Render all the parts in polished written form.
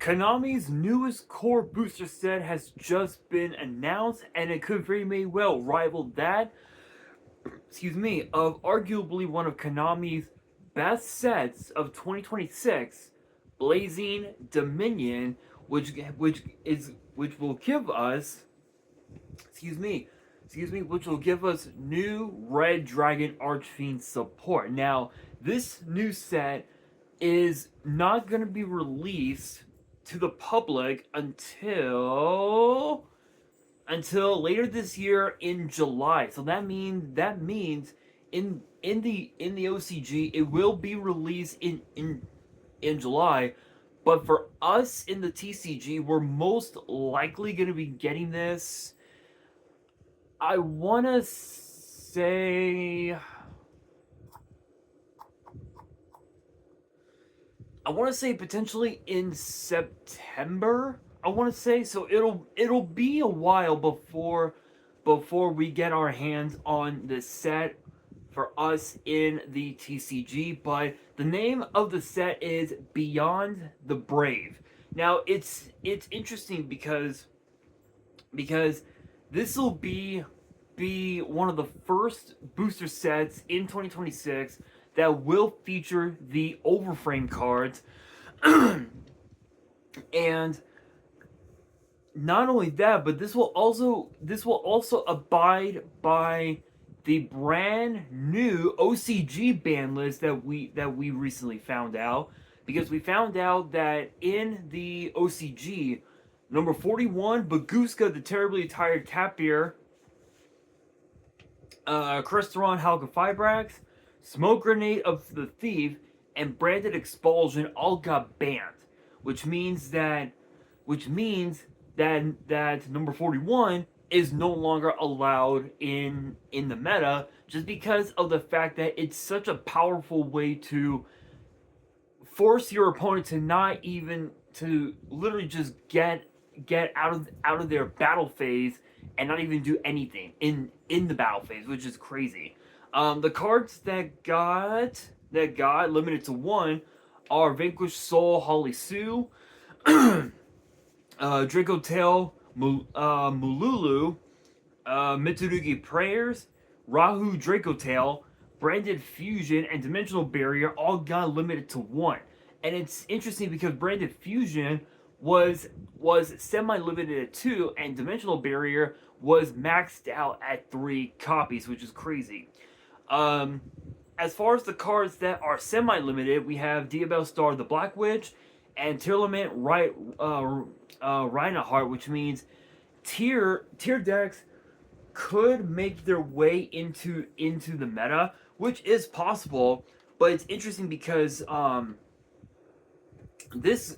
Konami's newest core booster set has just been announced, and it could very well rival that, of arguably one of Konami's best sets of 2026, Blazing Dominion, which will give us, which will give us new Red Dragon Archfiend support. Now, this new set is not going to be released to the public until later this year in July. So that means in the OCG it will be released in July, but for us in the TCG we're most likely going to be getting this. I want to say potentially in September. I want to say so. It'll be a while before we get our hands on this set for us in the TCG. But the name of the set is Beyond the Brave. Now it's interesting because this will be one of the first booster sets in 2026 that will feature the overframe cards. And not only that, but this will also abide by the brand new OCG ban list that we recently found out, because we found out that in the OCG number 41, Baguska the Terribly Tired Tapir, Crystron Halka Smoke Grenade of the Thief, and Branded Expulsion all got banned, which means that number 41 is no longer allowed in the meta, just because of the fact that it's such a powerful way to force your opponent to not even to literally just get out of their battle phase and not even do anything in the battle phase, which is crazy. The cards that got limited to one are Vanquished Soul, Holly Sue, Draco Tail, Mululu, Mitsurugi Prayers, Rahu Draco Tail, Branded Fusion, and Dimensional Barrier all got limited to one. And it's interesting because Branded Fusion was semi-limited at 2, and Dimensional Barrier was maxed out at 3 copies, which is crazy. As far as the cards that are semi-limited, we have Diabell Star the Black Witch and Tearlament Reinhardt, which means tier decks could make their way into the meta, which is possible. But it's interesting because this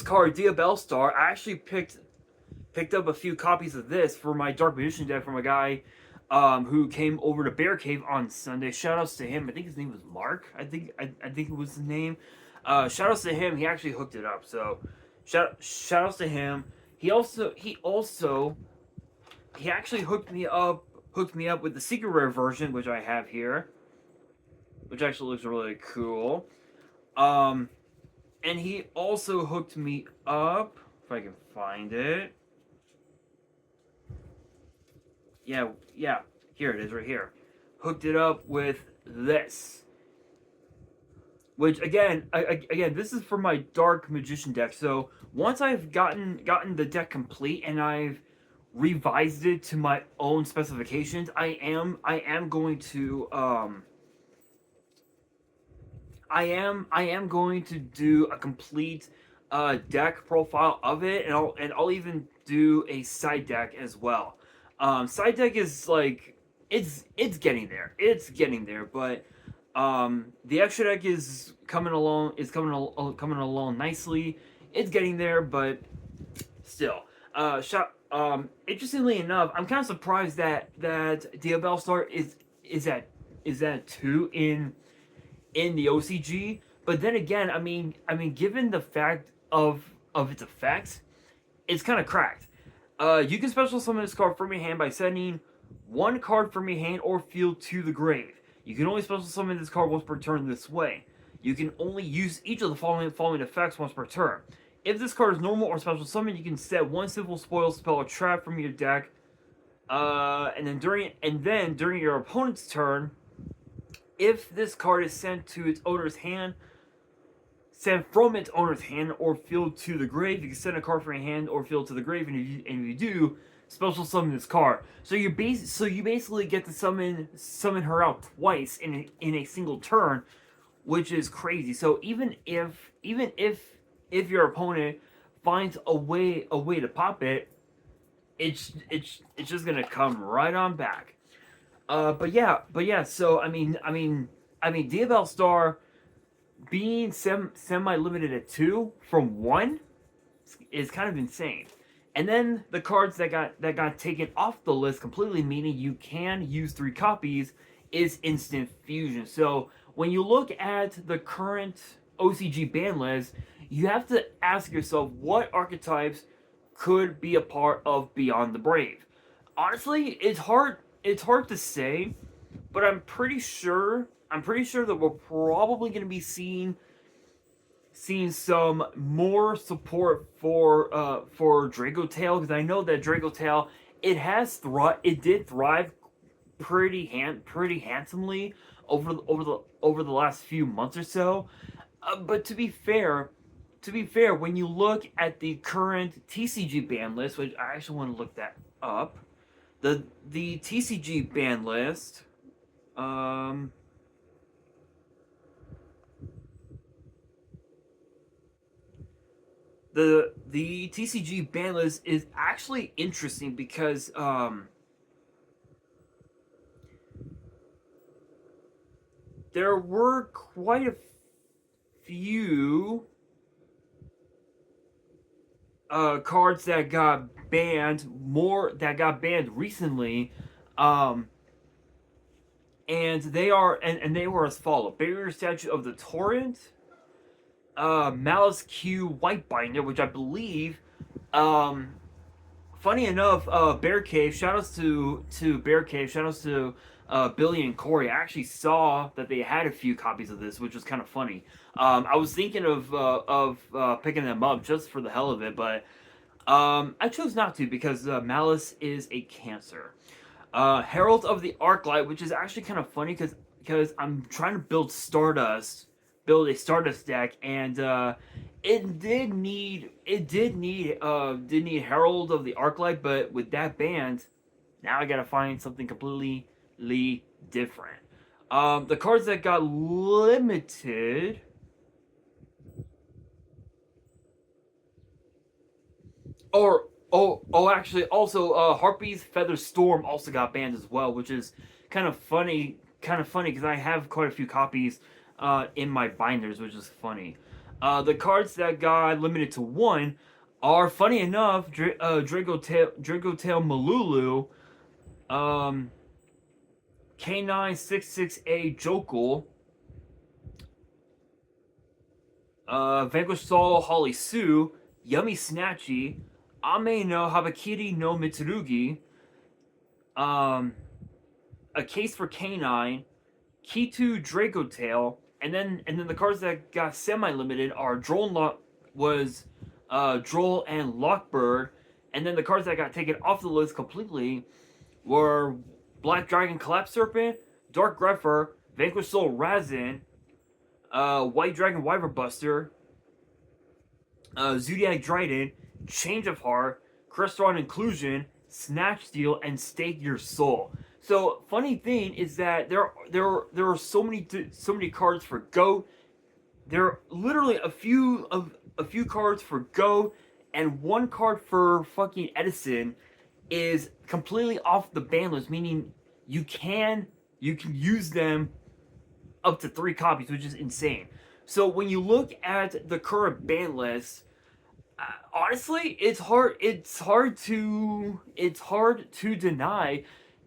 card, Diabell Star, I actually picked up a few copies of this for my Dark Magician deck from a guy who came over to Bear Cave on Sunday. Shoutouts to him. I think his name was Mark. I think it was his name. Shoutouts to him. He actually hooked it up. So shoutouts to him. He actually hooked me up with the secret rare version, which I have here, which actually looks really cool. And he also hooked me up, if I can find it. Yeah, here it is right here. Hooked it up with this. Which again, this is for my Dark Magician deck. So once I've gotten the deck complete and I've revised it to my own specifications, I am going to do a complete deck profile of it, and I'll even do a side deck as well. Side deck is like it's getting there. But the extra deck is coming along nicely. It's getting there, but still. Interestingly enough, I'm kind of surprised that Diabell Star is at 2 in the OCG. But then again, I mean, given the fact of its effects, it's kind of cracked. You can special summon this card from your hand by sending one card from your hand or field to the grave. You can only special summon this card once per turn this way. You can only use each of the following effects once per turn. If this card is normal or special summon, you can set one simple spoil spell or trap from your deck. And then during your opponent's turn, if this card is sent to its owner's hand, sent from its owner's hand or field to the grave, you can send a card from your hand or field to the grave, and if you do, special summon this card. So you basically get to summon her out twice in a single turn, which is crazy. So even if your opponent finds a way to pop it, it's just gonna come right on back. But yeah. So I mean, Diabell Star being semi limited at 2 from 1 is kind of insane. And then the cards that got taken off the list completely, meaning you can use 3 copies, is Instant Fusion. So when you look at the current OCG ban list, you have to ask yourself what archetypes could be a part of Beyond the Brave. Honestly, it's hard to say, but I'm pretty sure that we're probably going to be seeing some more support for Draco Tail, because I know that Draco Tail it did thrive pretty handsomely over the last few months or so. But to be fair, when you look at the current TCG ban list, which I actually want to look that up, the TCG ban list, the TCG ban list is actually interesting because there were quite a few cards that got banned recently, and they were as follow: Barrier Statue of the Torrent, Malice Q White Binder, which I believe, funny enough, Bear Cave, shoutouts to Bear Cave, shoutouts to Billy and Corey. I actually saw that they had a few copies of this, which was kind of funny. I was thinking of picking them up just for the hell of it, but I chose not to because Malice is a cancer. Herald of the Arclight, which is actually kind of funny because I'm trying to build a Stardust deck, and it did need Herald of the Arclight, but with that banned, now I gotta find something completely different. The cards that got limited. Actually, also, Harpy's Feather Storm also got banned as well, which is kind of funny because I have quite a few copies in my binders, which is funny. The cards that got limited to 1 are, funny enough, Draco Tail Malulu, K966A Jokul, Vanquish Soul Holly Sue, Yummy Snatchy, Ame no Habakiri no Mitsurugi, A Case for K9, Kitu Draco Tail, and then the cards that got semi-limited are Droll and Lockbird, and then the cards that got taken off the list completely were Black Dragon Collapse Serpent, Dark Grepher, Vanquish Soul Razin, White Dragon Wyvern Buster, Zodiac Dryden, Change of Heart, Crestron Inclusion, Snatch Steal, and Stake Your Soul. So, funny thing is that there are so many cards for Goat. There are literally a few cards for Goat, and 1 card for fucking Edison is completely off the ban list, meaning you can use them up to 3 copies, which is insane. So when you look at the current ban list, honestly, it's hard to deny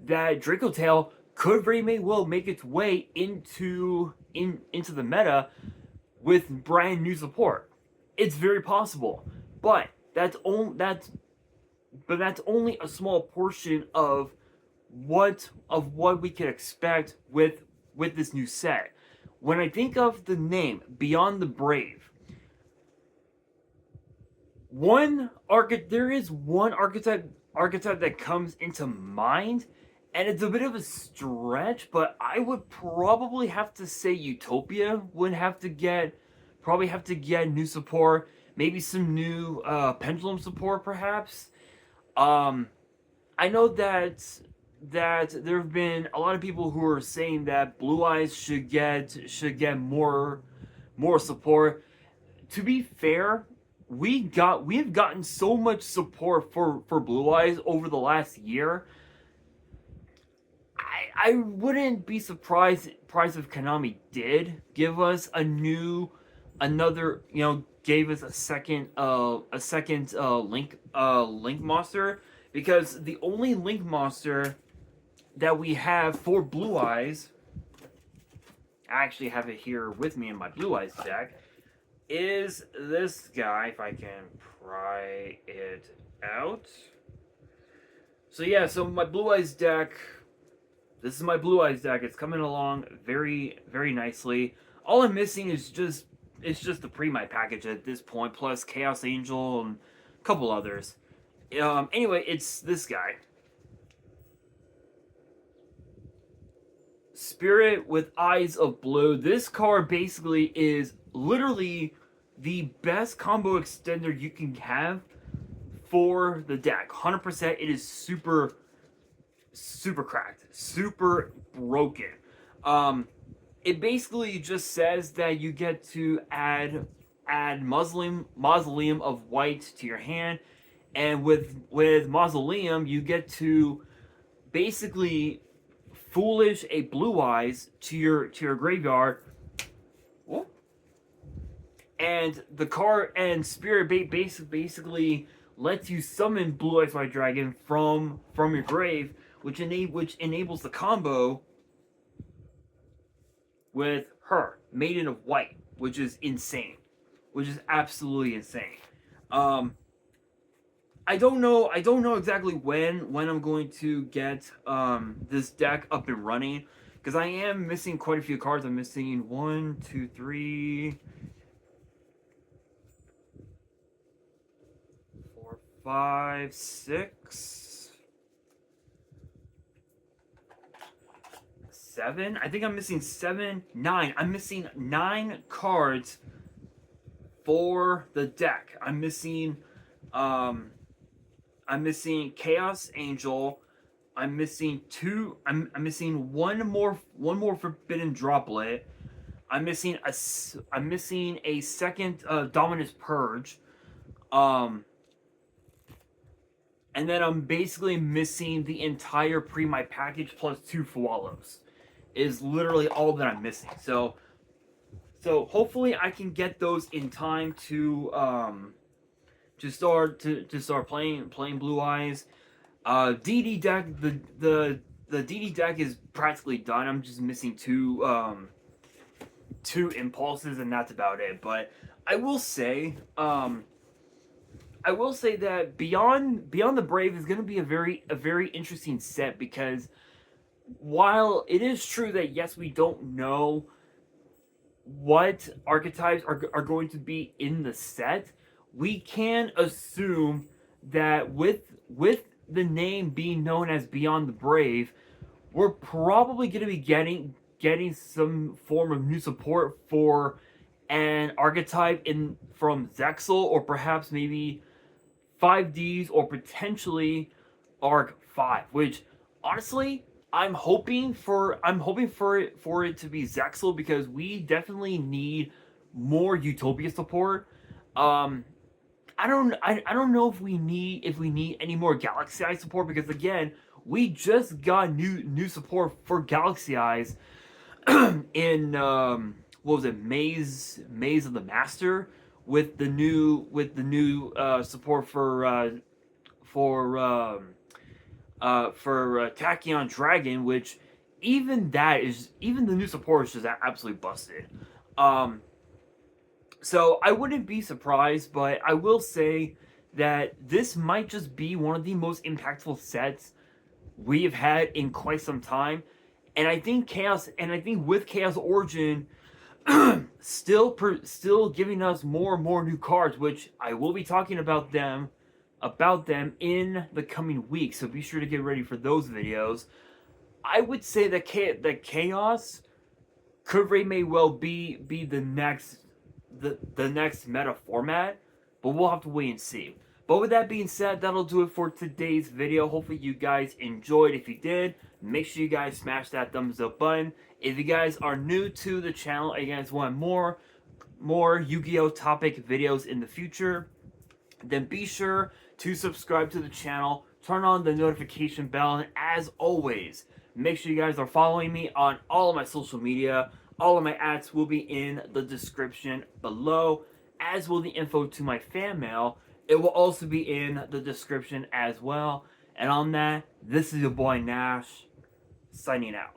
that Draco Tail could very well make its way into the meta with brand new support. It's very possible, but that's only a small portion of what we can expect with this new set. When I think of the name Beyond the Brave, there is one archetype that comes into mind, and it's a bit of a stretch, but I would probably have to say Utopia would probably have to get new support, maybe some new pendulum support, perhaps. Um, I know that there have been a lot of people who are saying that Blue Eyes should get more support. To be fair, we have gotten so much support for Blue Eyes over the last year. I wouldn't be surprised if Konami did give us another, gave us a second link monster, because the only link monster that we have for Blue Eyes, I actually have it here with me in my Blue Eyes deck, is this guy, if I can pry it out. So yeah, so my Blue Eyes deck, this is my Blue Eyes deck. It's coming along very, very nicely. All I'm missing is just the pre-my package at this point, plus Chaos Angel and a couple others. Anyway, it's this guy. Spirit with Eyes of Blue. This card basically is literally the best combo extender you can have for the deck. 100%. It is super cracked, super broken. It basically just says that you get to add Mausoleum of White to your hand, and with Mausoleum you get to basically foolish a Blue Eyes to your graveyard. Whoa. And the card and Spirit basically lets you summon Blue Eyes White Dragon from your grave, which enables the combo with her, Maiden of White, which is insane, which is absolutely insane. I don't know exactly when I'm going to get this deck up and running, because I am missing quite a few cards. I'm missing 1, 2, 3, 4, 5, 6, 7. I think I'm missing 7, 9. I'm missing 9 cards for the deck. I'm missing Chaos Angel. I'm missing 2. I'm missing one more Forbidden Droplet. I'm missing a second Dominus Purge. And then I'm basically missing the entire pre-my package plus 2 Fualos. Is literally all that I'm missing. So hopefully I can get those in time to start playing Blue Eyes. DD deck, the DD deck is practically done. I'm just missing two impulses, and that's about it. But I will say that Beyond the Brave is going to be a very interesting set, because while it is true that yes, we don't know what archetypes are going to be in the set, we can assume that with the name being known as Beyond the Brave, we're probably going to be getting some form of new support for an archetype from Zexal, or perhaps maybe 5Ds, or potentially Arc 5, which honestly I'm hoping for it to be Zexal, because we definitely need more Utopia support. I don't know if we need any more Galaxy Eyes support, because again, we just got new support for Galaxy Eyes in what was it, Maze of the Master, with the new support for Tachyon Dragon, which even the new support is just absolutely busted. So I wouldn't be surprised, but I will say that this might just be one of the most impactful sets we have had in quite some time. And I think with Chaos Origin still giving us more and more new cards, which I will be talking about them in the coming weeks. So be sure to get ready for those videos. I would say that Chaos could very may well be the next meta format, but we'll have to wait and see. But with that being said, that'll do it for today's video. Hopefully you guys enjoyed. If you did, make sure you guys smash that thumbs up button. If you guys are new to the channel and you guys want more Yu-Gi-Oh topic videos in the future, then be sure to subscribe to the channel, turn on the notification bell, and as always, make sure you guys are following me on all of my social media. All of my ads will be in the description below, as will the info to my fan mail. It will also be in the description as well. And on that, this is your boy Nash, signing out.